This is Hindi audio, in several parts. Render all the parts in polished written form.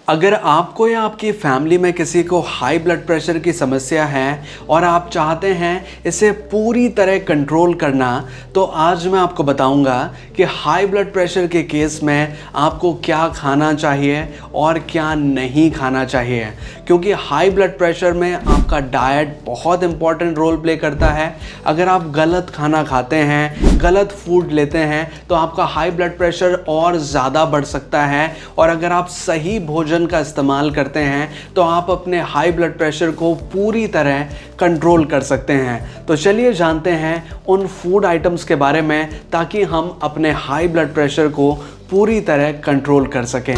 अगर आपको या आपकी फैमिली में किसी को हाई ब्लड प्रेशर की समस्या है और आप चाहते हैं इसे पूरी तरह कंट्रोल करना, तो आज मैं आपको बताऊंगा कि हाई ब्लड प्रेशर के केस में आपको क्या खाना चाहिए और क्या नहीं खाना चाहिए। क्योंकि हाई ब्लड प्रेशर में आपका डाइट बहुत इंपॉर्टेंट रोल प्ले करता है। अगर आप गलत खाना खाते हैं, गलत फूड लेते हैं, तो आपका हाई ब्लड प्रेशर और ज़्यादा बढ़ सकता है। और अगर आप सही भोजन का इस्तेमाल करते हैं तो आप अपने हाई ब्लड प्रेशर को पूरी तरह कंट्रोल कर सकते हैं। तो चलिए जानते हैं उन फूड आइटम्स के बारे में, ताकि हम अपने हाई ब्लड प्रेशर को पूरी तरह कंट्रोल कर सकें।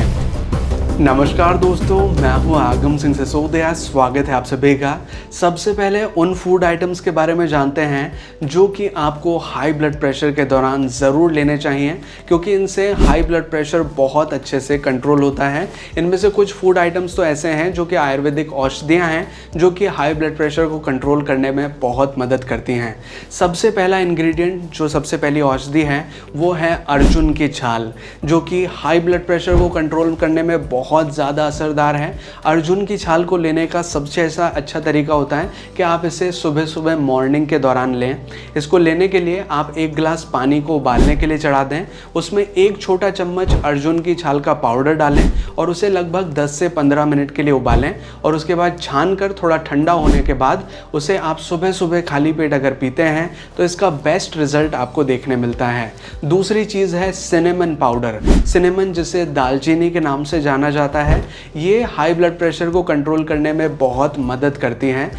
नमस्कार दोस्तों, मैं हूं आगम सिंह सिसोदिया। स्वागत है आप सभी का। सबसे पहले उन फूड आइटम्स के बारे में जानते हैं जो कि आपको हाई ब्लड प्रेशर के दौरान ज़रूर लेने चाहिए, क्योंकि इनसे हाई ब्लड प्रेशर बहुत अच्छे से कंट्रोल होता है। इनमें से कुछ फूड आइटम्स तो ऐसे हैं जो कि आयुर्वेदिक औषधियाँ हैं जो कि हाई ब्लड प्रेशर को कंट्रोल करने में बहुत मदद करती हैं। सबसे पहला इंग्रेडिएंट, जो सबसे पहली औषधि है, वो है अर्जुन की छाल, जो कि हाई ब्लड प्रेशर को कंट्रोल करने में बहुत ज़्यादा असरदार है। अर्जुन की छाल को लेने का सबसे ऐसा अच्छा तरीका होता है कि आप इसे सुबह सुबह मॉर्निंग के दौरान लें। इसको लेने के लिए आप एक गिलास पानी को उबालने के लिए चढ़ा दें, उसमें एक छोटा चम्मच अर्जुन की छाल का पाउडर डालें और उसे लगभग 10 से 15 मिनट के लिए उबालें। और उसके बाद छान कर थोड़ा ठंडा होने के बाद उसे आप सुबह सुबह खाली पेट अगर पीते हैं तो इसका बेस्ट रिजल्ट आपको देखने मिलता है। दूसरी चीज़ है सिनेमन पाउडर। सिनेमन, जिसे दालचीनी के नाम से जाना जाता है, ये हाई ब्लड प्रेशर को कंट्रोल करने में बहुत मदद करती हैं।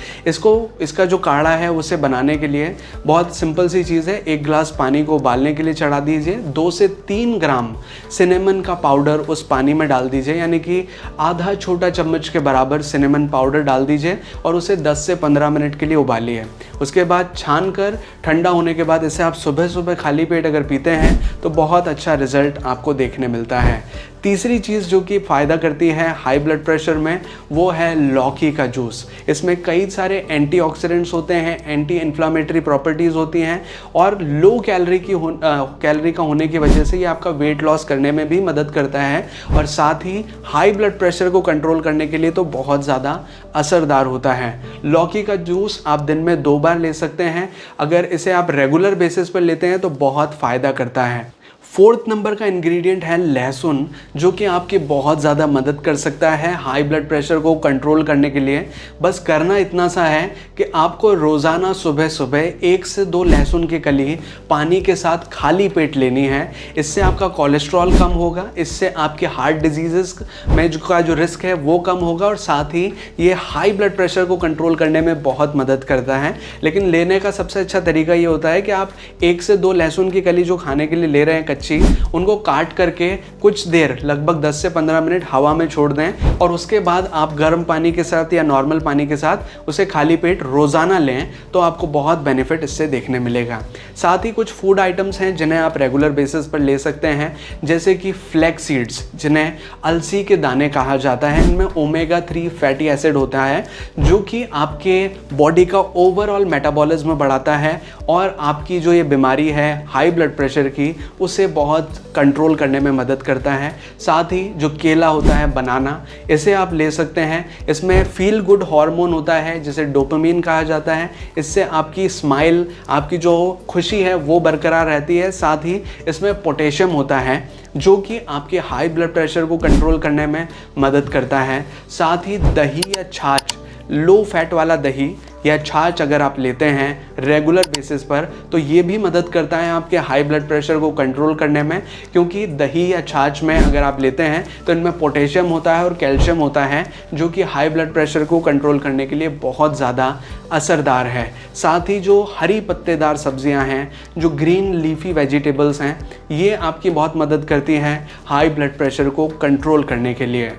इसका जो काढ़ा है उसे बनाने के लिए बहुत सिंपल सी चीज़ है। एक गिलास पानी को उबालने के लिए चढ़ा दीजिए, 2 से 3 ग्राम सिनेमन का पाउडर उस पानी में डाल दीजिए, यानी कि आधा छोटा चम्मच के बराबर सिनेमन पाउडर डाल दीजिए और उसे 10 से 15 मिनट के लिए उबालिए। उसके बाद छान कर ठंडा होने के बाद इसे आप सुबह सुबह खाली पेट अगर पीते हैं तो बहुत अच्छा रिजल्ट आपको देखने मिलता है। तीसरी चीज़ जो कि फ़ायदा करती है हाई ब्लड प्रेशर में, वो है लौकी का जूस। इसमें कई सारे एंटीऑक्सीडेंट्स होते हैं, एंटी इन्फ्लामेटरी प्रॉपर्टीज़ होती हैं और लो कैलोरी का होने की वजह से ये आपका वेट लॉस करने में भी मदद करता है और साथ ही हाई ब्लड प्रेशर को कंट्रोल करने के लिए तो बहुत ज़्यादा असरदार होता है। लौकी का जूस आप दिन में 2 बार ले सकते हैं। अगर इसे आप रेगुलर बेसिस पर लेते हैं तो बहुत फ़ायदा करता है। 4th नंबर का इंग्रेडिएंट है लहसुन, जो कि आपकी बहुत ज़्यादा मदद कर सकता है हाई ब्लड प्रेशर को कंट्रोल करने के लिए। बस करना इतना सा है कि आपको रोज़ाना सुबह सुबह 1 से 2 लहसुन की कली पानी के साथ खाली पेट लेनी है। इससे आपका कोलेस्ट्रॉल कम होगा, इससे आपके हार्ट डिजीज़ में जो रिस्क है वो कम होगा और साथ ही ये हाई ब्लड प्रेशर को कंट्रोल करने में बहुत मदद करता है। लेकिन लेने का सबसे अच्छा तरीका ये होता है कि आप 1 से 2 लहसुन की कली जो खाने के लिए ले रहे हैं उनको काट करके कुछ देर, लगभग 10 से 15 मिनट हवा में छोड़ दें और उसके बाद आप गर्म पानी के साथ या नॉर्मल पानी के साथ उसे खाली पेट रोज़ाना लें, तो आपको बहुत बेनिफिट इससे देखने मिलेगा। साथ ही कुछ फूड आइटम्स हैं जिन्हें आप रेगुलर बेसिस पर ले सकते हैं, जैसे कि फ्लैक्स सीड्स, जिन्हें अलसी के दाने कहा जाता है। इनमें ओमेगा 3 फैटी एसिड होता है जो कि आपके बॉडी का ओवरऑल मेटाबॉलिज्म बढ़ाता है और आपकी जो ये बीमारी है हाई ब्लड प्रेशर की, उसे बहुत कंट्रोल करने में मदद करता है। साथ ही जो केला होता है, बनाना, इसे आप ले सकते हैं। इसमें फील गुड हार्मोन होता है जिसे डोपामिन कहा जाता है। इससे आपकी स्माइल, आपकी जो खुशी है वो बरकरार रहती है। साथ ही इसमें पोटेशियम होता है जो कि आपके हाई ब्लड प्रेशर को कंट्रोल करने में मदद करता है। साथ ही दही या छाछ, लो फैट वाला दही या छाछ अगर आप लेते हैं रेगुलर बेसिस पर, तो ये भी मदद करता है आपके हाई ब्लड प्रेशर को कंट्रोल करने में। क्योंकि दही या छाछ में अगर आप लेते हैं तो इनमें पोटेशियम होता है और कैल्शियम होता है, जो कि हाई ब्लड प्रेशर को कंट्रोल करने के लिए बहुत ज़्यादा असरदार है। साथ ही जो हरी पत्तेदार सब्जियां हैं, जो ग्रीन लीफी वेजिटेबल्स हैं, ये आपकी बहुत मदद करती हैं हाई ब्लड प्रेशर को कंट्रोल करने के लिए।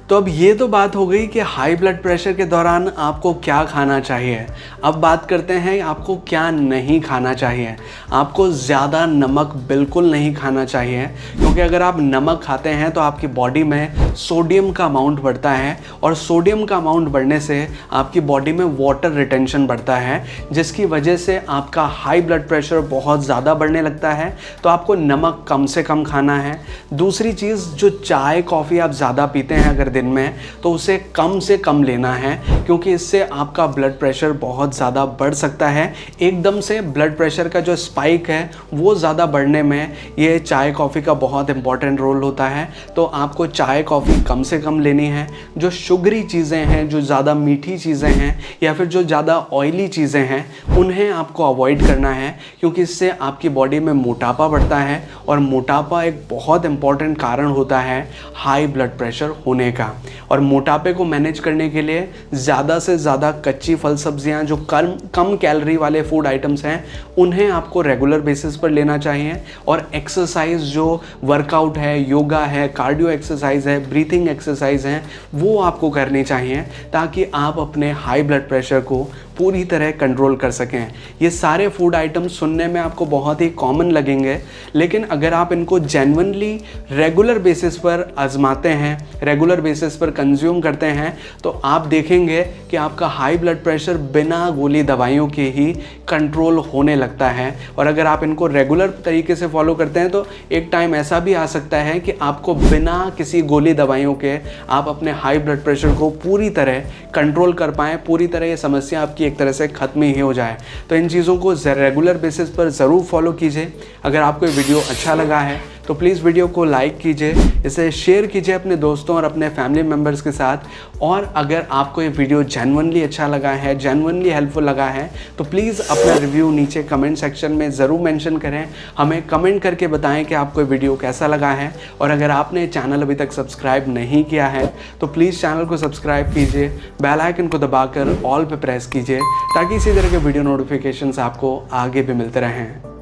तो अब ये तो बात हो गई कि हाई ब्लड प्रेशर के दौरान आपको क्या खाना चाहिए। अब बात करते हैं आपको क्या नहीं खाना चाहिए। आपको ज़्यादा नमक बिल्कुल नहीं खाना चाहिए, क्योंकि अगर आप नमक खाते हैं तो आपकी बॉडी में सोडियम का अमाउंट बढ़ता है और सोडियम का अमाउंट बढ़ने से आपकी बॉडी में वाटर रिटेंशन बढ़ता है, जिसकी वजह से आपका हाई ब्लड प्रेशर बहुत ज़्यादा बढ़ने लगता है। तो आपको नमक कम से कम खाना है। दूसरी चीज़, जो चाय कॉफ़ी आप ज़्यादा पीते हैं अगर दिन में, तो उसे कम से कम लेना है, क्योंकि इससे आपका ब्लड प्रेशर बहुत ज़्यादा बढ़ सकता है। एकदम से ब्लड प्रेशर का जो स्पाइक है वो ज़्यादा बढ़ने में ये चाय कॉफ़ी का बहुत इंपॉर्टेंट रोल होता है। तो आपको चाय कॉफ़ी कम से कम लेनी है। जो शुगरी चीज़ें हैं, जो ज़्यादा मीठी चीज़ें हैं या फिर जो ज़्यादा ऑयली चीज़ें हैं, उन्हें आपको अवॉइड करना है, क्योंकि इससे आपकी बॉडी में मोटापा बढ़ता है और मोटापा एक बहुत इंपॉर्टेंट कारण होता है हाई ब्लड प्रेशर होने का। और मोटापे को मैनेज करने के लिए ज़्यादा से ज़्यादा कच्ची फल सब्जियां, जो कम कैलोरी वाले फूड आइटम्स हैं, उन्हें आपको रेगुलर बेसिस पर लेना चाहिए। और एक्सरसाइज, जो वर्कआउट है, योगा है, कार्डियो एक्सरसाइज है, ब्रीथिंग एक्सरसाइज है, वो आपको करनी चाहिए, ताकि आप अपने हाई ब्लड प्रेशर को पूरी तरह कंट्रोल कर सकें। ये सारे फूड आइटम्स सुनने में आपको बहुत ही कॉमन लगेंगे, लेकिन अगर आप इनको जेन्युइनली रेगुलर बेसिस पर आजमाते हैं, रेगुलर बेसिस पर कंज्यूम करते हैं, तो आप देखेंगे कि आपका हाई ब्लड प्रेशर बिना गोली दवाइयों के ही कंट्रोल होने लगता है। और अगर आप इनको रेगुलर तरीके से फॉलो करते हैं तो एक टाइम ऐसा भी आ सकता है कि आपको बिना किसी गोली दवाइयों के आप अपने हाई ब्लड प्रेशर को पूरी तरह कंट्रोल कर पाएँ, पूरी तरह ये समस्या आपकी एक तरह से ख़त्म ही हो जाए। तो इन चीज़ों को रेगुलर बेसिस पर ज़रूर फॉलो कीजिए। अगर आपको ये वीडियो अच्छा लगा है तो प्लीज़ वीडियो को लाइक कीजिए, इसे शेयर कीजिए अपने दोस्तों और अपने फैमिली मेम्बर्स के साथ। और अगर आपको ये वीडियो जेन्युइनली अच्छा लगा है, जेन्युइनली हेल्पफुल लगा है, तो प्लीज़ अपना रिव्यू नीचे कमेंट सेक्शन में ज़रूर मेंशन करें। हमें कमेंट करके बताएं कि आपको ये वीडियो कैसा लगा है। और अगर आपने चैनल अभी तक सब्सक्राइब नहीं किया है तो प्लीज़ चैनल को सब्सक्राइब कीजिए, बेल आइकन को दबाकर ऑल पे प्रेस कीजिए, ताकि इसी तरह के वीडियो नोटिफिकेशंस आपको आगे भी मिलते रहें।